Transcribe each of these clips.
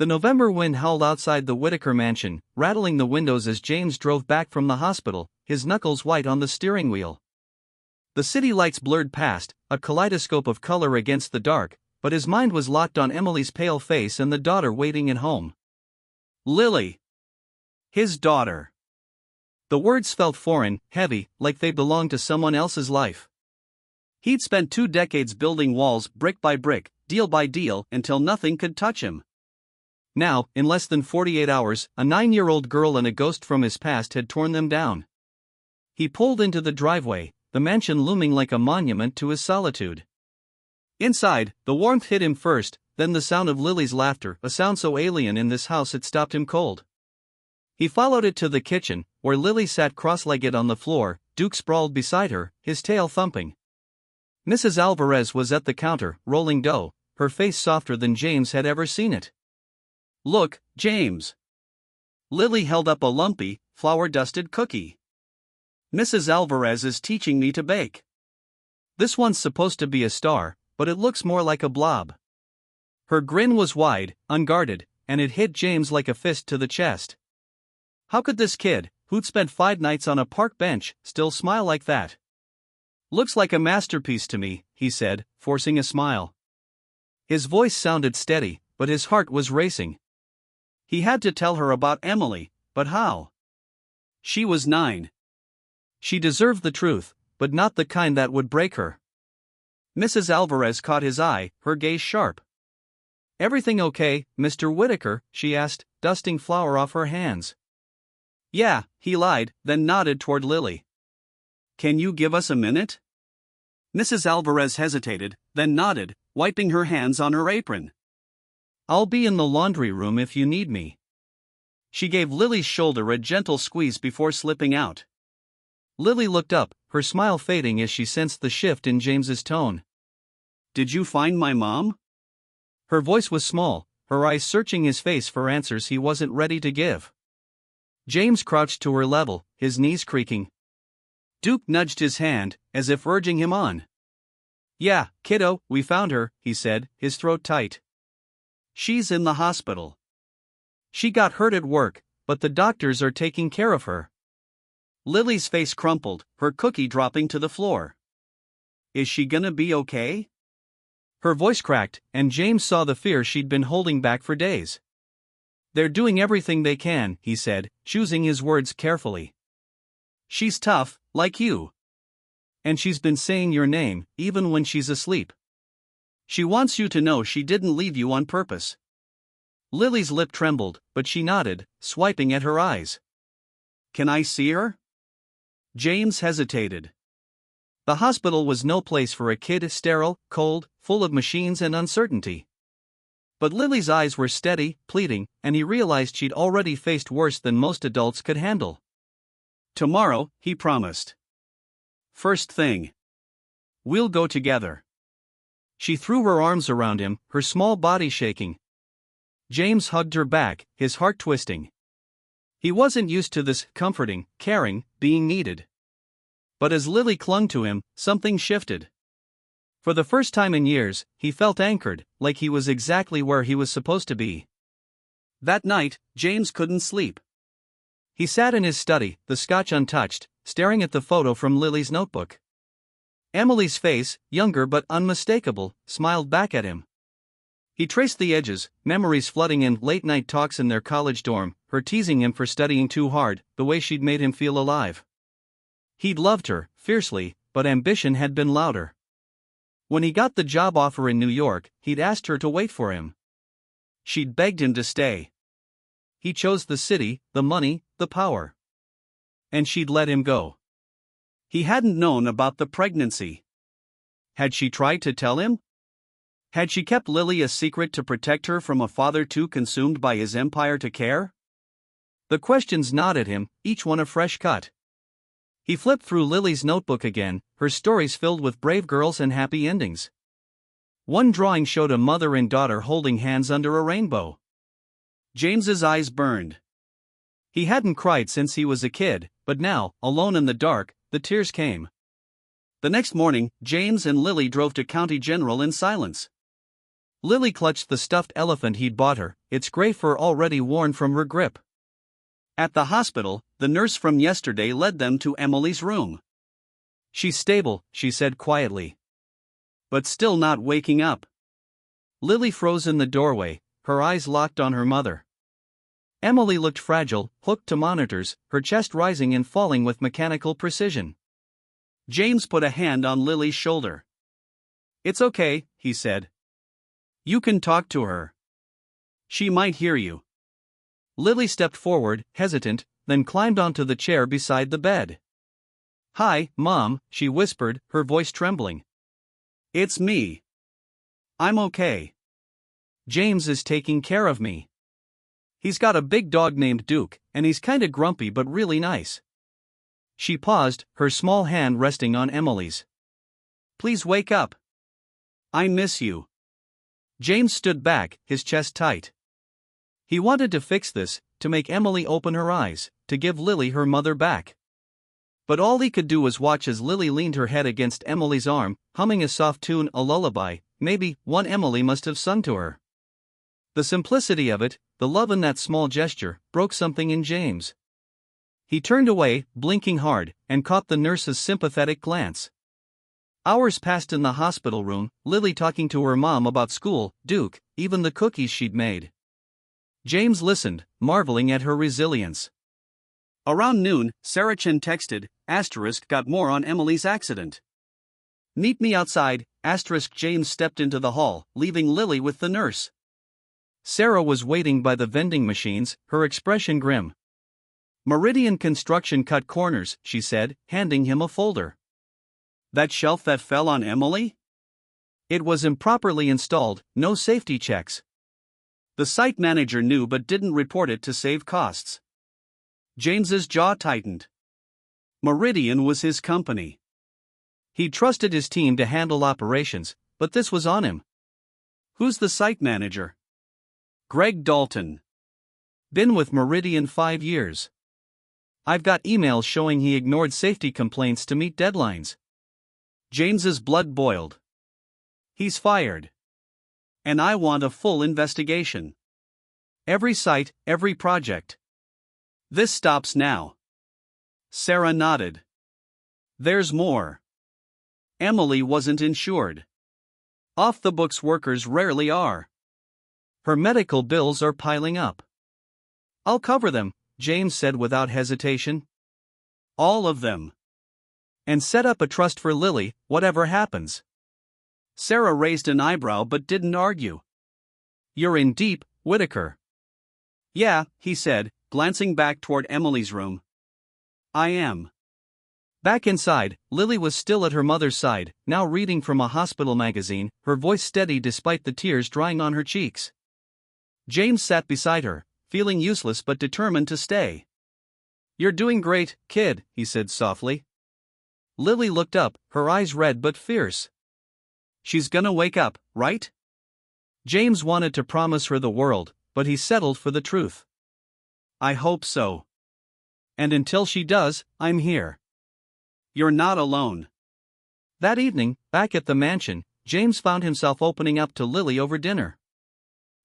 The November wind howled outside the Whitaker mansion, rattling the windows as James drove back from the hospital, his knuckles white on the steering wheel. The city lights blurred past, a kaleidoscope of color against the dark, but his mind was locked on Emily's pale face and the daughter waiting at home. Lily. His daughter. The words felt foreign, heavy, like they belonged to someone else's life. He'd spent 2 decades building walls brick by brick, deal by deal, until nothing could touch him. Now, in less than 48 hours, a 9-year-old girl and a ghost from his past had torn them down. He pulled into the driveway, the mansion looming like a monument to his solitude. Inside, the warmth hit him first, then the sound of Lily's laughter, a sound so alien in this house it stopped him cold. He followed it to the kitchen, where Lily sat cross-legged on the floor, Duke sprawled beside her, his tail thumping. Mrs. Alvarez was at the counter, rolling dough, her face softer than James had ever seen it. "Look, James." Lily held up a lumpy, flour-dusted cookie. "Mrs. Alvarez is teaching me to bake. This one's supposed to be a star, but it looks more like a blob." Her grin was wide, unguarded, and it hit James like a fist to the chest. How could this kid, who'd spent 5 nights on a park bench, still smile like that? "Looks like a masterpiece to me," he said, forcing a smile. His voice sounded steady, but his heart was racing. He had to tell her about Emily, but how? She was 9. She deserved the truth, but not the kind that would break her. Mrs. Alvarez caught his eye, her gaze sharp. "Everything okay, Mr. Whitaker?" she asked, dusting flour off her hands. "Yeah," he lied, then nodded toward Lily. "Can you give us a minute?" Mrs. Alvarez hesitated, then nodded, wiping her hands on her apron. "I'll be in the laundry room if you need me." She gave Lily's shoulder a gentle squeeze before slipping out. Lily looked up, her smile fading as she sensed the shift in James's tone. "Did you find my mom?" Her voice was small, her eyes searching his face for answers he wasn't ready to give. James crouched to her level, his knees creaking. Duke nudged his hand, as if urging him on. "Yeah, kiddo, we found her," he said, his throat tight. "She's in the hospital. She got hurt at work, but the doctors are taking care of her." Lily's face crumpled, her cookie dropping to the floor. "Is she gonna be okay?" Her voice cracked, and James saw the fear she'd been holding back for days. "They're doing everything they can," he said, choosing his words carefully. "She's tough, like you. And she's been saying your name, even when she's asleep. She wants you to know she didn't leave you on purpose." Lily's lip trembled, but she nodded, swiping at her eyes. "Can I see her?" James hesitated. The hospital was no place for a kid, sterile, cold, full of machines and uncertainty. But Lily's eyes were steady, pleading, and he realized she'd already faced worse than most adults could handle. "Tomorrow," he promised. "First thing. We'll go together." She threw her arms around him, her small body shaking. James hugged her back, his heart twisting. He wasn't used to this comforting, caring, being needed. But as Lily clung to him, something shifted. For the first time in years, he felt anchored, like he was exactly where he was supposed to be. That night, James couldn't sleep. He sat in his study, the scotch untouched, staring at the photo from Lily's notebook. Emily's face, younger but unmistakable, smiled back at him. He traced the edges, memories flooding in, late-night talks in their college dorm, her teasing him for studying too hard, the way she'd made him feel alive. He'd loved her, fiercely, but ambition had been louder. When he got the job offer in New York, he'd asked her to wait for him. She'd begged him to stay. He chose the city, the money, the power. And she'd let him go. He hadn't known about the pregnancy. Had she tried to tell him? Had she kept Lily a secret to protect her from a father too consumed by his empire to care? The questions gnawed at him, each one a fresh cut. He flipped through Lily's notebook again, her stories filled with brave girls and happy endings. One drawing showed a mother and daughter holding hands under a rainbow. James's eyes burned. He hadn't cried since he was a kid, but now, alone in the dark, the tears came. The next morning, James and Lily drove to County General in silence. Lily clutched the stuffed elephant he'd bought her, its gray fur already worn from her grip. At the hospital, the nurse from yesterday led them to Emily's room. "She's stable," she said quietly. "But still not waking up." Lily froze in the doorway, her eyes locked on her mother. Emily looked fragile, hooked to monitors, her chest rising and falling with mechanical precision. James put a hand on Lily's shoulder. "It's okay," he said. "You can talk to her. She might hear you." Lily stepped forward, hesitant, then climbed onto the chair beside the bed. "Hi, Mom," she whispered, her voice trembling. "It's me. I'm okay. James is taking care of me. He's got a big dog named Duke, and he's kinda grumpy but really nice." She paused, her small hand resting on Emily's. "Please wake up. I miss you." James stood back, his chest tight. He wanted to fix this, to make Emily open her eyes, to give Lily her mother back. But all he could do was watch as Lily leaned her head against Emily's arm, humming a soft tune, a lullaby, maybe one Emily must have sung to her. The simplicity of it, the love in that small gesture, broke something in James. He turned away, blinking hard, and caught the nurse's sympathetic glance. Hours passed in the hospital room, Lily talking to her mom about school, Duke, even the cookies she'd made. James listened, marveling at her resilience. Around noon, Sarah Chen texted, *got more on Emily's accident. Meet me outside, *. James stepped into the hall, leaving Lily with the nurse. Sarah was waiting by the vending machines, her expression grim. "Meridian Construction cut corners," she said, handing him a folder. "That shelf that fell on Emily? It was improperly installed, no safety checks. The site manager knew but didn't report it to save costs." James's jaw tightened. Meridian was his company. He trusted his team to handle operations, but this was on him. "Who's the site manager?" "Greg Dalton. Been with Meridian 5 years. I've got emails showing he ignored safety complaints to meet deadlines." James's blood boiled. "He's fired. And I want a full investigation. Every site, every project. This stops now." Sarah nodded. "There's more. Emily wasn't insured. Off-the-books workers rarely are. Her medical bills are piling up." "I'll cover them," James said without hesitation. "All of them. And set up a trust for Lily, whatever happens." Sarah raised an eyebrow but didn't argue. "You're in deep, Whitaker." "Yeah," he said, glancing back toward Emily's room. "I am." Back inside, Lily was still at her mother's side, now reading from a hospital magazine, her voice steady despite the tears drying on her cheeks. James sat beside her, feeling useless but determined to stay. "You're doing great, kid," he said softly. Lily looked up, her eyes red but fierce. "She's gonna wake up, right?" James wanted to promise her the world, but he settled for the truth. "I hope so. And until she does, I'm here. You're not alone." That evening, back at the mansion, James found himself opening up to Lily over dinner.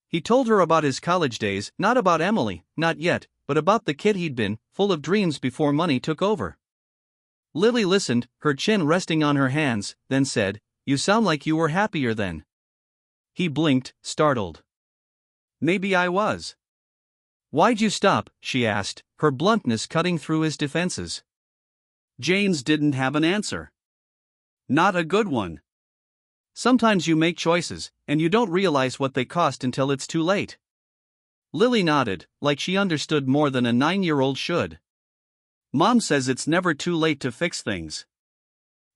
He told her about his college days, not about Emily, not yet, but about the kid he'd been, full of dreams before money took over. Lily listened, her chin resting on her hands, then said, "You sound like you were happier then." He blinked, startled. "Maybe I was." "Why'd you stop?" she asked, her bluntness cutting through his defenses. James didn't have an answer. Not a good one. Sometimes you make choices, and you don't realize what they cost until it's too late. Lily nodded, like she understood more than a 9-year-old should. "Mom says it's never too late to fix things."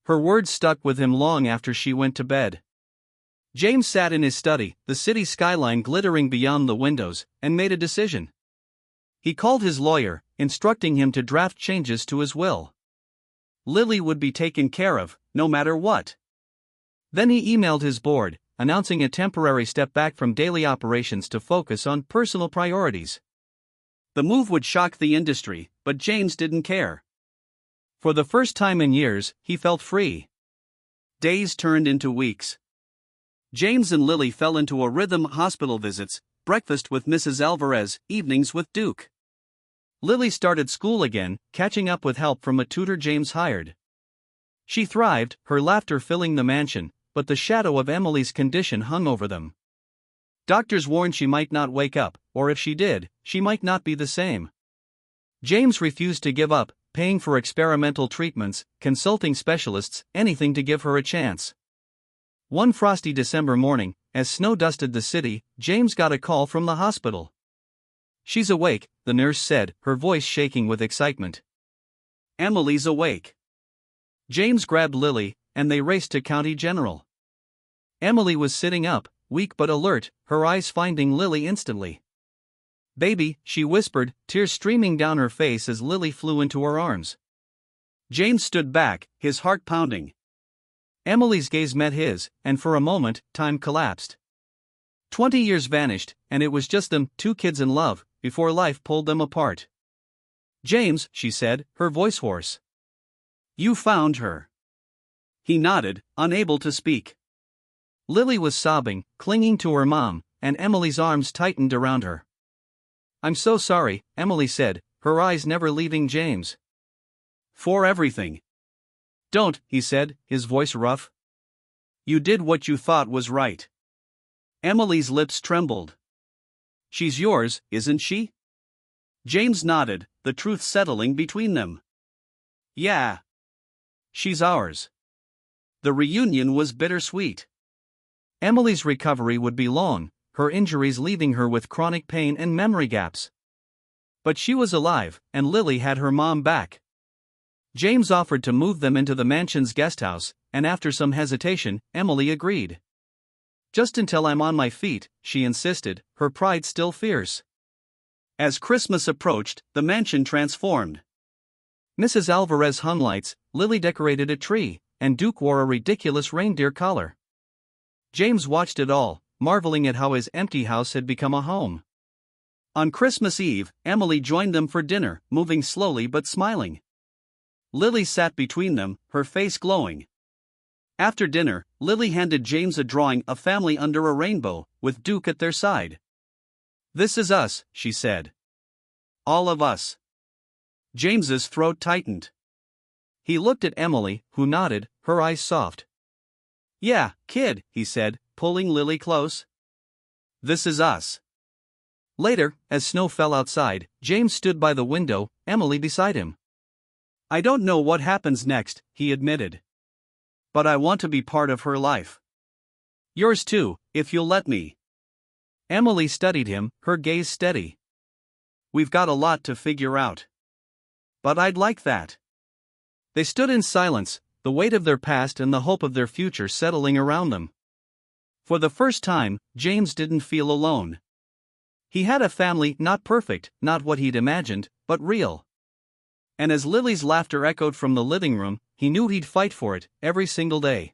Her words stuck with him long after she went to bed. James sat in his study, the city skyline glittering beyond the windows, and made a decision. He called his lawyer, instructing him to draft changes to his will. Lily would be taken care of, no matter what. Then he emailed his board, announcing a temporary step back from daily operations to focus on personal priorities. The move would shock the industry, but James didn't care. For the first time in years, he felt free. Days turned into weeks. James and Lily fell into a rhythm: hospital visits, breakfast with Mrs. Alvarez, evenings with Duke. Lily started school again, catching up with help from a tutor James hired. She thrived, her laughter filling the mansion, but the shadow of Emily's condition hung over them. Doctors warned she might not wake up, or if she did, she might not be the same. James refused to give up, paying for experimental treatments, consulting specialists, anything to give her a chance. One frosty December morning, as snow dusted the city, James got a call from the hospital. "She's awake," the nurse said, her voice shaking with excitement. "Emily's awake." James grabbed Lily, and they raced to County General. Emily was sitting up, weak but alert, her eyes finding Lily instantly. "Baby," she whispered, tears streaming down her face as Lily flew into her arms. James stood back, his heart pounding. Emily's gaze met his, and for a moment, time collapsed. 20 years vanished, and it was just them, two kids in love, before life pulled them apart. "James," she said, her voice hoarse. "You found her." He nodded, unable to speak. Lily was sobbing, clinging to her mom, and Emily's arms tightened around her. "I'm so sorry," Emily said, her eyes never leaving James. "For everything." "Don't," he said, his voice rough. "You did what you thought was right." Emily's lips trembled. "She's yours, isn't she?" James nodded, the truth settling between them. "Yeah. She's ours." The reunion was bittersweet. Emily's recovery would be long, her injuries leaving her with chronic pain and memory gaps. But she was alive, and Lily had her mom back. James offered to move them into the mansion's guesthouse, and after some hesitation, Emily agreed. "Just until I'm on my feet," she insisted, her pride still fierce. As Christmas approached, the mansion transformed. Mrs. Alvarez hung lights, Lily decorated a tree, and Duke wore a ridiculous reindeer collar. James watched it all, marveling at how his empty house had become a home. On Christmas Eve, Emily joined them for dinner, moving slowly but smiling. Lily sat between them, her face glowing. After dinner, Lily handed James a drawing, a family under a rainbow, with Duke at their side. "This is us," she said. "All of us." James's throat tightened. He looked at Emily, who nodded, her eyes soft. "Yeah, kid," he said, pulling Lily close. "This is us." Later, as snow fell outside, James stood by the window, Emily beside him. "I don't know what happens next," he admitted. "But I want to be part of her life. Yours too, if you'll let me." Emily studied him, her gaze steady. "We've got a lot to figure out. But I'd like that." They stood in silence, the weight of their past and the hope of their future settling around them. For the first time, James didn't feel alone. He had a family, not perfect, not what he'd imagined, but real. And as Lily's laughter echoed from the living room, he knew he'd fight for it, every single day.